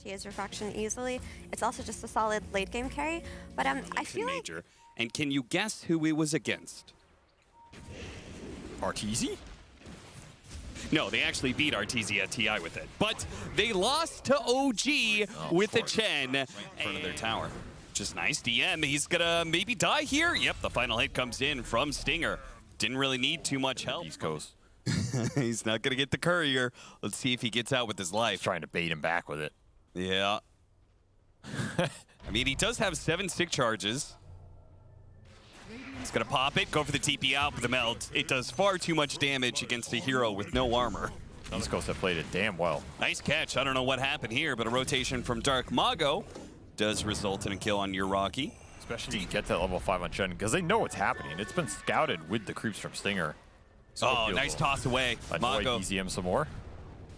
his refraction easily. It's also just a solid late game carry. But I feel major. like... And can you guess who he was against? Arteezy? No, they actually beat Arteezy at TI with it. But they lost to OG with the Chen in front of their tower. Just nice. DM, he's gonna maybe die here. Yep, the final hit comes in from Stinger. Didn't really need too much help. East Coast. He's not gonna get the courier. Let's see if he gets out with his life. He's trying to bait him back with it. Yeah. I mean, he does have 7 stick charges. He's gonna pop it, go for the TP out with the melt. It does far too much damage against a hero with no armor. East Coast have played it damn well. Nice catch. I don't know what happened here, but a rotation from DarkMago does result in a kill on Yuragi. Especially if you get to level 5 on Chen, because they know what's happening. It's been scouted with the creeps from Stinger. Oh, nice toss away. Mago. Easy him some more.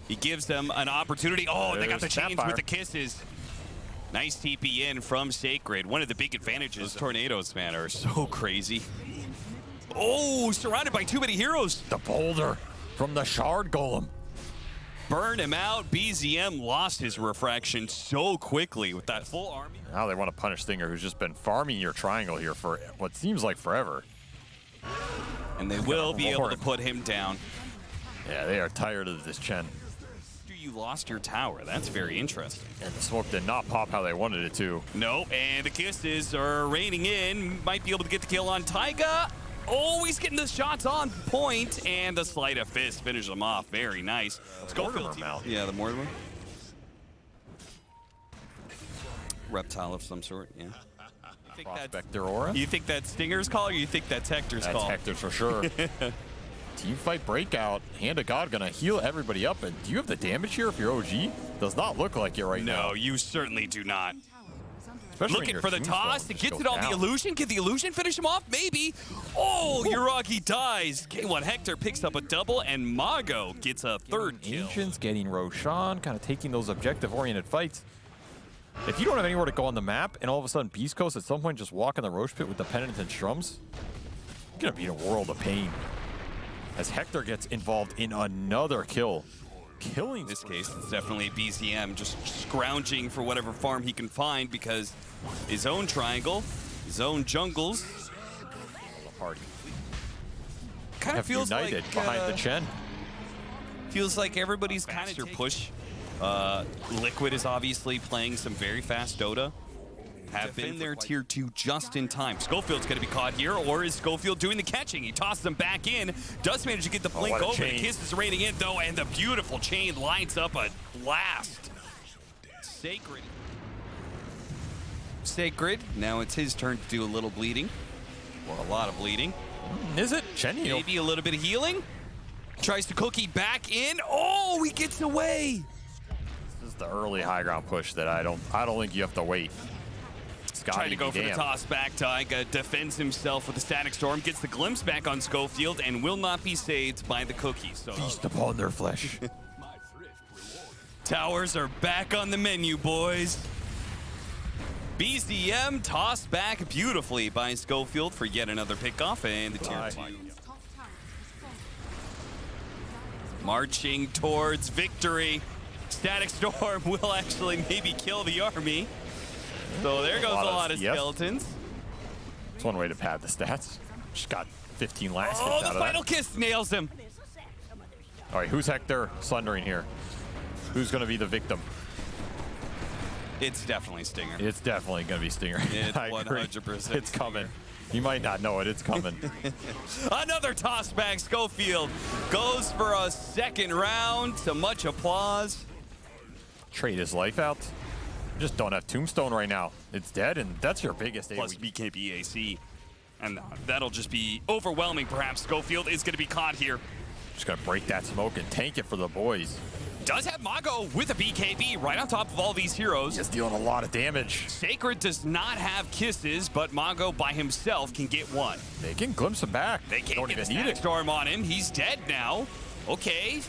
He gives them an opportunity. Oh, they got the chains with the kisses. Nice TP in from Sacred. One of the big advantages. Those tornadoes, man, are so crazy. Oh, surrounded by too many heroes. The boulder from the Shard Golem. Burn him out. BZM lost his refraction so quickly with that full army. Now they want to punish Stinger, who's just been farming your triangle here for what seems like forever. And they will be able to put him down. Yeah, they are tired of this Chen. You lost your tower. That's very interesting. And the smoke did not pop how they wanted it to. No, and the kisses are raining in. Might be able to get the kill on Taiga. Oh, he's getting the shots on point, and the sleight of fist finishes him off. Very nice. Scofield mount. Yeah, the Mortimer. Reptile of some sort, yeah. Prospector aura? You think that's Stinger's call, or you think that's Hector's call? That's Hector's for sure. Team fight breakout. Hand of God gonna heal everybody up. And do you have the damage here if you're OG? Does not look like it right now. No, you certainly do not. Especially looking for the toss. It gets it on the illusion. Can the illusion finish him off? Maybe. Oh, Yuragi dies. K1 Hector picks up a double, and Mago gets a third kill. Ancients getting Roshan, kind of taking those objective-oriented fights. If you don't have anywhere to go on the map, and all of a sudden Beast Coast at some point just walk in the Roche Pit with the Penitent and Strums, you're gonna be in a world of pain. As Hector gets involved in another kill. Killing in this case, it's definitely BZM just scrounging for whatever farm he can find because his own triangle, his own jungles. Party. Kind of feels united like behind the Chen. Feels like everybody's kind of push. Liquid is obviously playing some very fast Dota. Have been their tier 2 just in time. Scofield's going to be caught here, or is Scofield doing the catching? He tosses him back in, does manage to get the blink over. The kiss is raining in, though, and the beautiful chain lines up a blast. Sacred. Now it's his turn to do a little bleeding, or a lot of bleeding. Is it? Chen, maybe a little bit of healing. Tries to cookie back in. Oh, he gets away. This is the early high ground push that I don't think you have to wait. Trying to go for the toss back. Taiga defends himself with a static storm, gets the glimpse back on Scofield, and will not be saved by the cookies. So feast upon their flesh. Towers are back on the menu, boys. BZM tossed back beautifully by Scofield for yet another pickoff, and the tier 2. Marching towards victory. Static storm will actually maybe kill the army. So there goes a lot of skeletons. It's one way to pad the stats. Just got 15 last hits out of that. Oh, the final kiss nails him. All right, who's Hector sundering here? Who's going to be the victim? It's definitely Stinger. It's definitely going to be Stinger. It's 100%. It's coming. You might not know it. It's coming. Another toss back. Scofield goes for a second round to much applause. Trade his life out. Just don't have Tombstone right now. It's dead, and that's your biggest AoE. Plus BKB AC. And that'll just be overwhelming, perhaps. Scofield is going to be caught here. Just going to break that smoke and tank it for the boys. Does have Mago with a BKB right on top of all these heroes. He's dealing a lot of damage. Sacred does not have kisses, but Mago by himself can get one. They can glimpse him back. They can't get a static storm on him. He's dead now. Okay.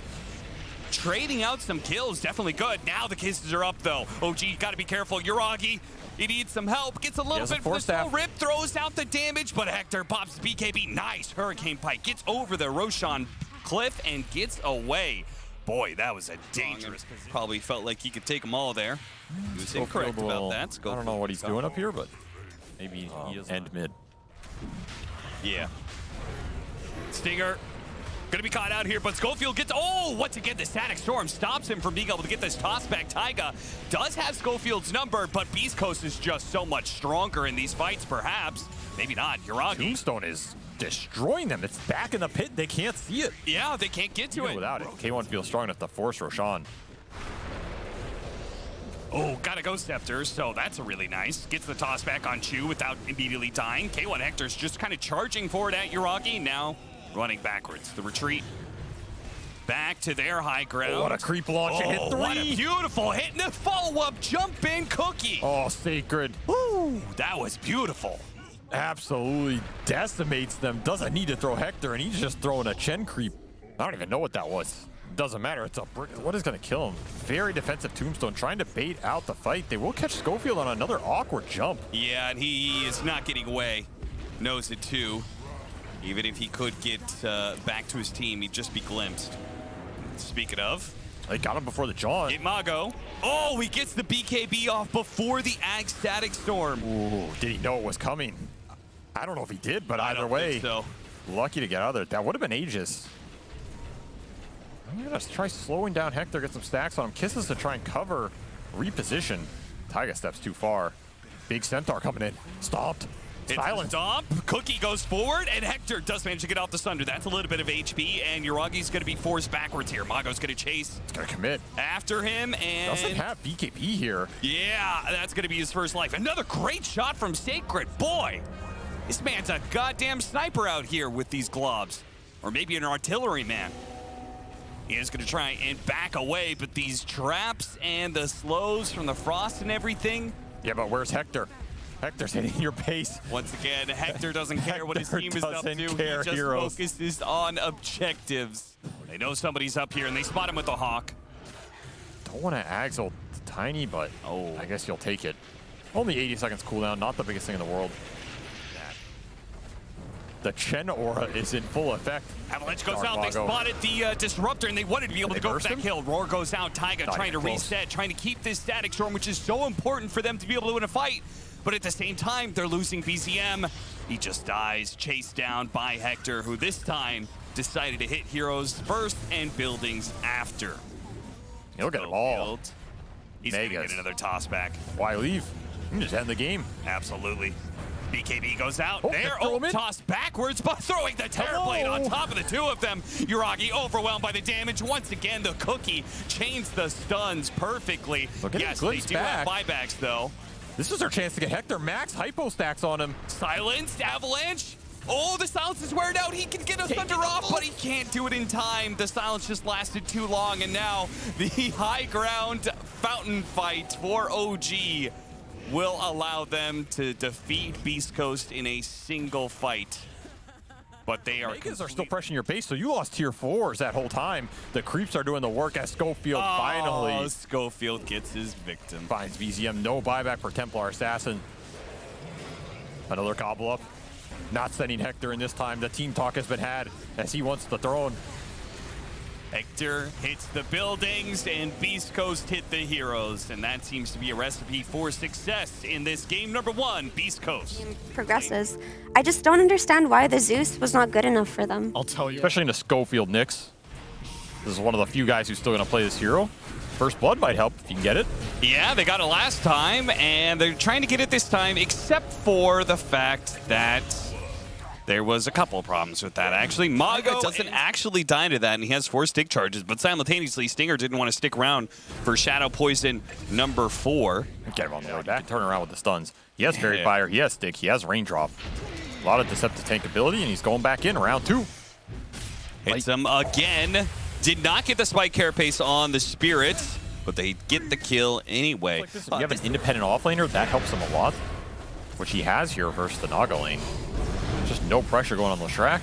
Trading out some kills, definitely good. Now the kisses are up, though. OG, got to be careful. Yuragi, he needs some help. Gets a little bit for the slow rip, throws out the damage, but Hector pops BKB. Nice. Hurricane Pike gets over the Roshan cliff and gets away. boy, that was a dangerous. Probably felt like he could take them all there. He was incorrect about that. I don't know what he's doing up here, but maybe he doesn't. End mid. Yeah. Stinger gonna be caught out here, but Scofield gets, once again, the Static Storm stops him from being able to get this toss back. Taiga does have Scofield's number, but Beast Coast is just so much stronger in these fights, perhaps. Maybe not. Yuragi. Tombstone is destroying them. It's back in the pit. They can't see it. Yeah, they can't get to Even it. without it, K1 feels strong enough to force Roshan. Oh, got a Ghost Scepter, so that's a really nice. Gets the toss back on Chu without immediately dying. K1 Hector's just kind of charging forward at Yuragi, now running backwards. The retreat back to their high ground. Oh, what a creep launch. It hit 3. What a beautiful hit. And the follow-up jump in Cookie. Oh, Sacred. Woo, that was beautiful. Absolutely decimates them. Doesn't need to throw Hector, and he's just throwing a Chen creep. I don't even know what that was. Doesn't matter. It's a brick. What is going to kill him? Very defensive Tombstone, trying to bait out the fight. They will catch Scofield on another awkward jump. Yeah, and he is not getting away. Knows it too. Even if he could get back to his team, he'd just be glimpsed. Speaking of, They got him before the John. DarkMago. Oh, he gets the BKB off before the Ag Static Storm. Ooh, did he know it was coming? I don't know if he did, but I either don't way, think so. Lucky to get out of there. That would have been Aegis. I'm gonna try slowing down Hector, get some stacks on him. Kisses to try and cover, reposition. Taiga steps too far. Big Centaur coming in. Stomped. Silence. Stomp. Cookie goes forward, and Hector does manage to get off the Sunder. That's a little bit of HP, and Yuragi's going to be forced backwards here. Mago's going to chase. It's gonna commit. After him, and Doesn't have BKB here. yeah, that's going to be his first life. Another great shot from Sacred. Boy, this man's a goddamn sniper out here with these globs. Or maybe an artillery man. He is going to try and back away, but these traps and the slows from the frost and everything. Yeah, but where's Hector? Hector's hitting your base. Once again, Hector doesn't care what his Hector team is up to. doesn't He care, just heroes. focuses on objectives. They know somebody's up here, and they spot him with the Hawk. Don't want to Axel tiny, but I guess you'll take it. Only 80 seconds cooldown, not the biggest thing in the world. The Chen aura is in full effect. Avalanche goes out. They DarkMago. spotted the Disruptor, and they wanted to be able to go for burst that him? kill. Roar goes out. Taiga Not trying to even close. reset, trying to keep this Static Storm, which is so important for them to be able to win a fight. But at the same time, they're losing BZM. He just dies, chased down by Hector, who this time decided to hit heroes first and buildings after. He'll get them all. He's going to Megas. get another toss back. Why leave? You can just end the game. Absolutely. BKB goes out Oh, there. throw him in. Tossed backwards, but throwing the Terrorblade on top of the two of them. Yuragi overwhelmed by the damage. Once again, the Cookie chains the stuns perfectly. Look at him Yes, they glimpse do have back. buybacks, though. This is our chance to get Hector max hypo stacks on him. Silenced, Avalanche. Oh, the silence is wearing out. He can get a Thunder off, but he can't do it in time. The silence just lasted too long, and now the high ground fountain fight for OG will allow them to defeat Beast Coast in a single fight. But they are Megas are still pressuring your base, so you lost tier 4s that whole time. The creeps are doing the work as Scofield finally Scofield gets his victim. finds BZM. No buyback for Templar Assassin. Another gobble up. Not sending Hector in this time. The team talk has been had as he wants the throne. Hector hits the buildings, and Beast Coast hit the heroes. And that seems to be a recipe for success in this game number 1, Beast Coast. Progresses. I just don't understand why the Zeus was not good enough for them. I'll tell you. Especially in the Scofield Nyx. This is one of the few guys who's still going to play this hero. First Blood might help if you can get it. Yeah, they got it last time, and they're trying to get it this time, except for the fact that there was a couple of problems with that, actually. Mago doesn't actually die to that, and he has 4 stick charges, but simultaneously, Stinger didn't want to stick around for Shadow Poison number 4. Get him on the road back. Turn around with the stuns. He has Fairy Fire, he has Stick, he has Raindrop. A lot of Deceptive Tank ability, and he's going back in round 2. Hits him again. Did not get the Spike Carapace on the Spirit, but they get the kill anyway. Like this, if you have an independent offlaner, that helps him a lot, which he has here versus the Naga lane. Just no pressure going on Leshrac.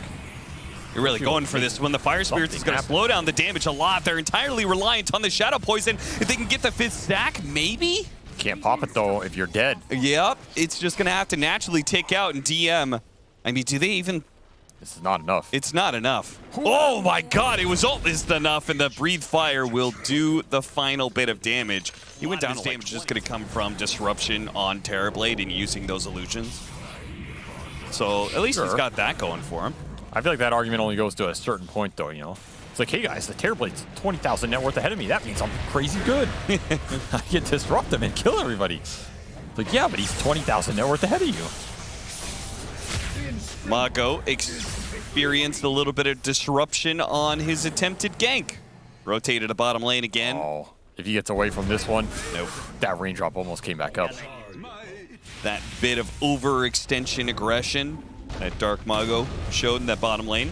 You're really going for this when the Fire Spirits is going to slow down the damage a lot. They're entirely reliant on the Shadow Poison. If they can get the 5th stack, maybe? Can't pop it, though, if you're dead. Yep, it's just going to have to naturally tick out and DM. I mean, do they even This is not enough. It's not enough. Oh my god, it was almost enough, and the Breathe Fire will do the final bit of damage. He went down. His damage is just going to come from Disruption on Terrorblade and using those illusions. So at least he's got that going for him. I feel like that argument only goes to a certain point, though, you know? It's like, hey guys, the Terrorblade's 20,000 net worth ahead of me. That means I'm crazy good. I can disrupt him and kill everybody. It's like, yeah, but he's 20,000 net worth ahead of you. Mago experienced a little bit of disruption on his attempted gank. Rotated a bottom lane again. Oh, if he gets away from this one, nope. That raindrop almost came back up. That bit of overextension aggression that DarkMago showed in that bottom lane.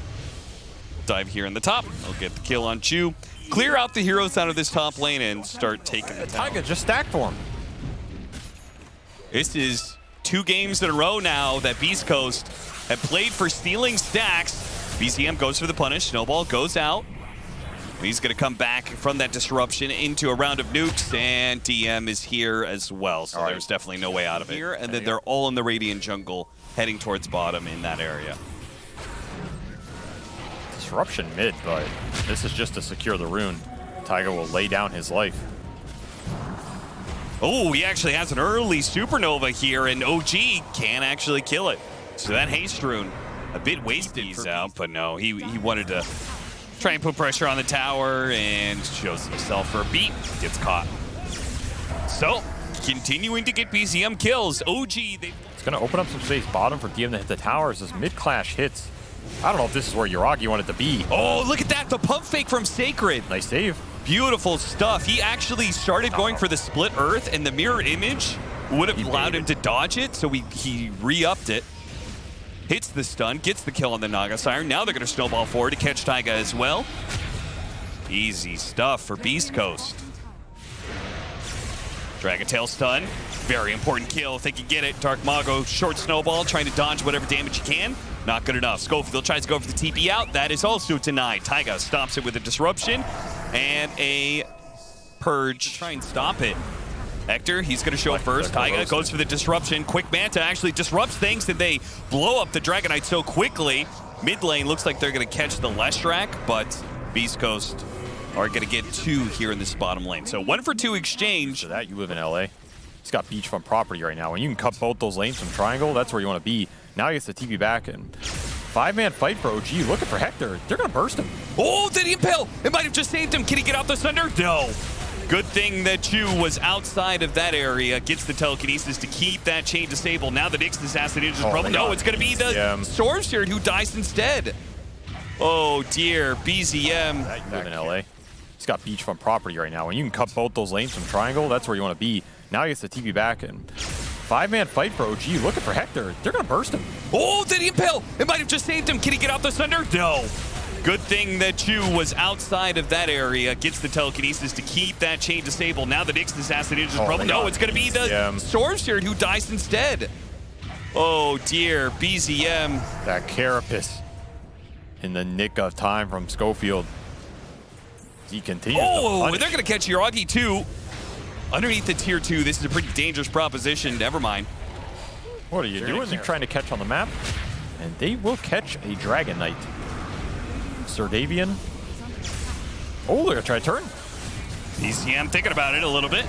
Dive here in the top. He'll get the kill on Chu. Clear out the heroes out of this top lane and start taking the Taiga just stacked for him. This is 2 games in a row now that Beast Coast have played for stealing stacks. BZM goes for the punish. Snowball goes out. He's going to come back from that disruption into a round of nukes, and DM is here as well. So there's definitely no way out of it. Here, and then they're all in the Radiant jungle, heading towards bottom in that area. Disruption mid, but this is just to secure the rune. Taiga will lay down his life. Oh, he actually has an early supernova here, and OG can actually kill it. So that haste rune, a bit wasted. He's out, but no, he wanted to try and put pressure on the tower and shows himself for a beat. Gets caught. So, continuing to get BZM kills. OG, it's going to open up some space bottom for DM to hit the towers as mid-clash hits. I don't know if this is where Yuragi wanted to be. Oh, look at that. The pump fake from Sacred. Nice save. Beautiful stuff. He actually started going for the split earth, and the mirror image would have allowed him to dodge it, so he re-upped it. Hits the stun, gets the kill on the Naga Siren. Now they're going to snowball forward to catch Taiga as well. Easy stuff for Beast Coast. Dragon Tail stun. Very important kill if they can get it. DarkMago, short snowball, trying to dodge whatever damage he can. Not good enough. Scofield tries to go for the TP out. That is also denied. Taiga stops it with a disruption and a purge. Try and stop it. Hector, he's going to show first. Taiga goes for the disruption. Quick Manta actually disrupts things, and they blow up the Dragonite so quickly. Mid lane looks like they're going to catch the Leshrac, but Beast Coast are going to get 2 here in this bottom lane. So 1 for 2 exchange. For that, you live in LA. He's got beachfront property right now. When you can cut both those lanes from triangle, that's where you want to be. Now he gets the TP back, and 5-man fight for OG looking for Hector. They're going to burst him. Oh, did he impale? It might have just saved him. Can he get out the thunder? No. Good thing that Chu was outside of that area. Gets the telekinesis to keep that chain disabled. Now the Nyx assassin is problem. No, it's going to be the Storm Spirit who dies instead. Oh, dear. BZM. You live in LA. He's got beachfront property right now. When you can cut both those lanes from triangle, that's where you want to be. Now he gets the TP back, and 5-man fight for OG looking for Hector. They're going to burst him. Oh, did he impale? It might have just saved him. Can he get out the thunder? No. Good thing that Chu was outside of that area. Gets the telekinesis to keep that chain disabled. Now the Nyx assassin is problem. No, it's going to be the Storm Spirit who dies instead. Oh, dear. BZM. That Carapace in the nick of time from Scofield. He continues. Oh, they're going to catch Yuragi too. Underneath the tier 2, this is a pretty dangerous proposition. Never mind. What are you doing? Keep trying to catch on the map, and they will catch a Dragon Knight. Serdavian. Oh, they're gonna try to turn. BCM thinking about it a little bit.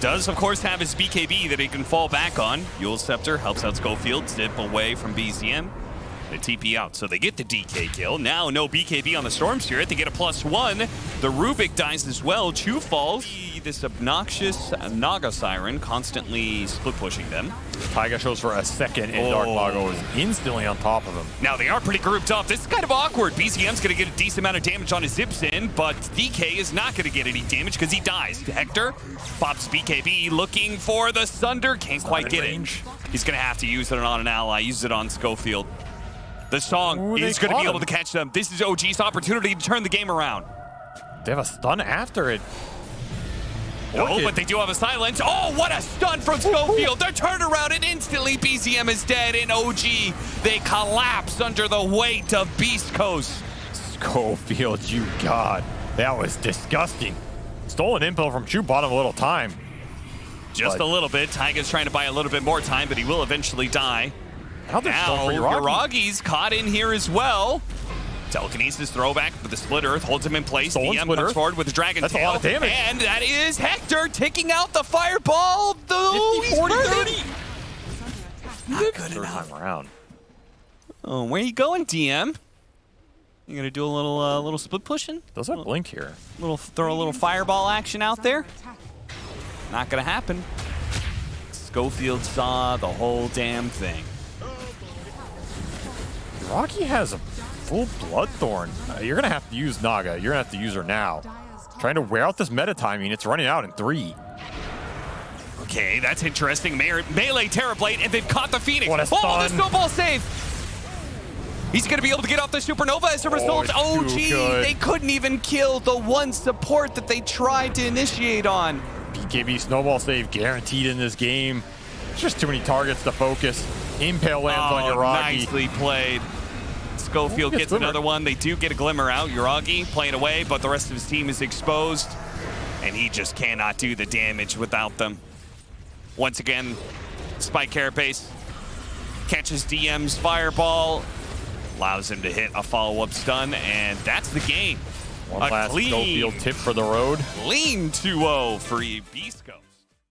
Does, of course, have his BKB that he can fall back on. Yule Scepter helps out Scofield, zip away from BCM. They TP out, so they get the DK kill. Now, no BKB on the Storm Spirit. They get a +1. The Rubik dies as well. Chu falls. This obnoxious Naga Siren constantly split pushing them. Taiga shows for a second, and DarkMago is instantly on top of him. Now, they are pretty grouped up. This is kind of awkward. BCM's going to get a decent amount of damage on his zips in, but DK is not going to get any damage because he dies. Hector pops BKB, looking for the Sunder. Can't quite get it. He's going to have to use it on an ally. Use it on Scofield. The song is going to be able to catch them. This is OG's opportunity to turn the game around. They have a stun after it. Oh, but they do have a silence. Oh, what a stun from Scofield. They're turned around and instantly BZM is dead. And OG, they collapse under the weight of Beast Coast. Scofield, you god. That was disgusting. Stolen impel from Chu bought him a little time. Just a little bit. Taiga's trying to buy a little bit more time, but he will eventually die. Now they're Now going for Yuragi. Yuragi's caught in here as well. Telekinesis throwback, but the Split Earth holds him in place. Stolen DM Split comes Earth. forward with the Dragon That's a Tail. lot of damage. And that is Hector taking out the Fireball. 50, 40, 30. Not good Third enough. time around. Oh, where you going, DM? You gonna do a little split pushing? Does that blink here? Throw a little Fireball action out there? Not gonna happen. Scofield saw the whole damn thing. Yuragi has a full Bloodthorn. You're going to have to use Naga. You're going to have to use her now. Trying to wear out this meta timing. It's running out in 3. Okay, that's interesting. Melee Terrorblade and they've caught the Phoenix. What a Oh, the stun. snowball save! He's going to be able to get off the Supernova as a result. it's Oh, too gee, good. they couldn't even kill the one support that they tried to initiate on. BKB snowball save guaranteed in this game. There's just too many targets to focus. Impale lands on Yuragi. Nicely played. Scofield Ooh, gets Glimmer. another one. They do get a Glimmer out. Yuragi playing away, but the rest of his team is exposed. And he just cannot do the damage without them. Once again, Spike Carapace catches DM's Fireball, allows him to hit a follow-up stun, and that's the game. One last Scofield tip for the road. Clean 2-0 for BEASTCOAST.